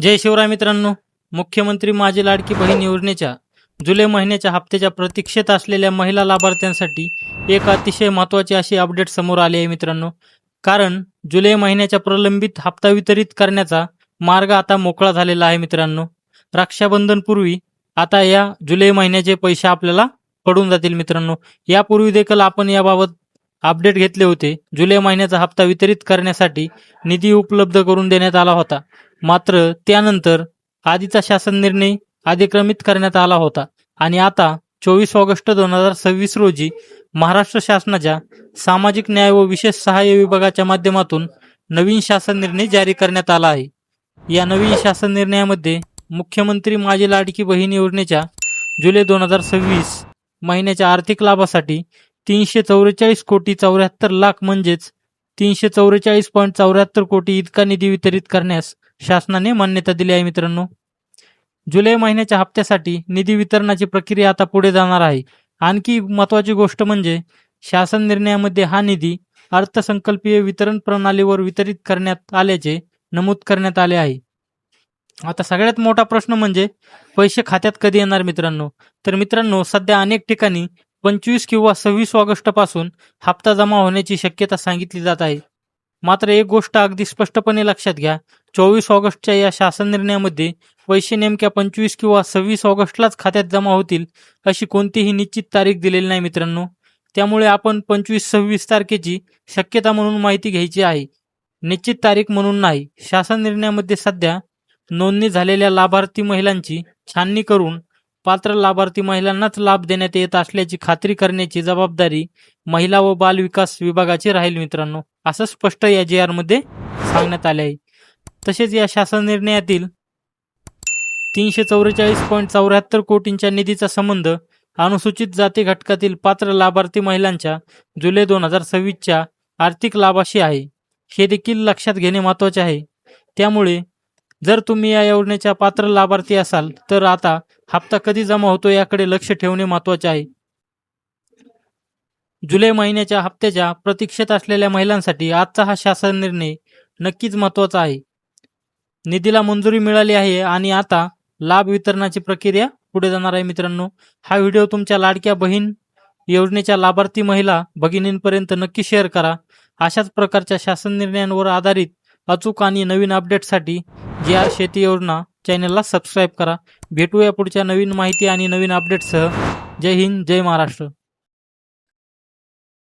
जय शिवराय मित्रांनो. मुख्यमंत्री माझी लाडकी बहीण योजनेच्या जुलै महिन्याच्या हप्त्याच्या प्रतीक्षेत असलेल्या महिला लाभार्थ्यांसाठी एक अतिशय महत्त्वाची अशी अपडेट समोर आली आहे मित्रांनो. कारण जुलै महिन्याच्या प्रलंबित हप्ता वितरित करण्याचा मार्ग आता मोकळा झालेला आहे मित्रांनो. रक्षाबंधनपूर्वी आता या जुलै महिन्याचे पैसे आपल्याला पडून जातील मित्रांनो. यापूर्वी देखील आपण याबाबत अपडेट घेतले होते. जुलै महिन्याचा हप्ता वितरित करण्यासाठी निधी उपलब्ध करून देण्यात आला होता. मात्र त्यानंतर आधीचा शासन निर्णय अधिक्रमित करण्यात आला होता आणि आता 24 ऑगस्ट 2026 रोजी महाराष्ट्र शासनाच्या सामाजिक न्याय व विशेष सहाय्य विभागाच्या माध्यमातून नवीन शासन निर्णय जारी करण्यात आला आहे. या नवीन शासन निर्णयामध्ये मुख्यमंत्री माझी लाडकी बहीण योजनेच्या जुलै 2026 महिन्याच्या आर्थिक लाभासाठी 344 कोटी 74 लाख म्हणजेच 344.74 कोटी इतका निधी वितरित करण्यास शासनाने मान्यता दिली आहे मित्रांनो. जुलै महिन्याच्या हप्त्यासाठी निधी वितरणाची प्रक्रिया आता पुढे जाणार आहे. आणखी महत्त्वाची गोष्ट म्हणजे शासन निर्णयामध्ये हा निधी अर्थसंकल्पीय वितरण प्रणालीवर वितरित करण्यात आल्याचे नमूद करण्यात आले आहे. आता सगळ्यात मोठा प्रश्न म्हणजे पैसे खात्यात कधी येणार मित्रांनो. तर मित्रांनो, सध्या अनेक ठिकाणी 25 किंवा 26 ऑगस्ट पासून हप्ता जमा होण्याची शक्यता सांगितली जात आहे. मात्र एक गोष्ट अगदी स्पष्टपणे लक्षात घ्या, 24 ऑगस्टच्या या शासन निर्णयामध्ये पैसे नेमक्या 25 किंवा 26 ऑगस्टलाच खात्यात जमा होतील अशी कोणतीही निश्चित तारीख दिलेली नाही मित्रांनो. त्यामुळे आपण 25-26 तारखेची शक्यता म्हणून माहिती घ्यायची आहे, निश्चित तारीख म्हणून नाही. शासन निर्णयामध्ये सध्या नोंदणी झालेल्या लाभार्थी महिलांची छाननी करून पात्र लाभार्थी महिलांनाच लाभ देण्यात येत असल्याची खात्री करण्याची जबाबदारी महिला व बाल विकास विभागाची राहील मित्रांनो, असं स्पष्ट या JR मध्ये सांगण्यात आले आहे. तसेच या शासन निर्णयातील 344.74 कोटींच्या निधीचा संबंध अनुसूचित जाती घटकातील पात्र लाभार्थी महिलांच्या जुलै 2026च्या आर्थिक लाभाशी आहे. हे देखील लक्षात घेणे महत्त्वाचे आहे. त्यामुळे जर तुम्ही या योजनेच्या पात्र लाभार्थी असाल तर आता हप्ता कधी जमा होतो याकडे लक्ष ठेवणे महत्त्वाचे आहे. जुलै महिन्याच्या हप्त्याच्या प्रतीक्षेत असलेल्या महिलांसाठी आजचा हा शासन निर्णय नक्कीच महत्त्वाचा आहे. निधीला मंजुरी मिळाली आहे आणि आता लाभ वितरणाची प्रक्रिया पुढे जाणार आहे मित्रांनो. हा व्हिडिओ तुमच्या लाडक्या बहीण योजनेच्या लाभार्थी महिला भगिनींपर्यंत नक्की शेअर करा. अशाच प्रकारच्या शासन निर्णयांवर आधारित अचूक आणि नवीन अपडेटसाठी JR शेती योजना चॅनलला सबस्क्राईब करा. भेटूया पुढच्या नवीन माहिती आणि नवीन अपडेटसह. जय हिंद, जय महाराष्ट्र.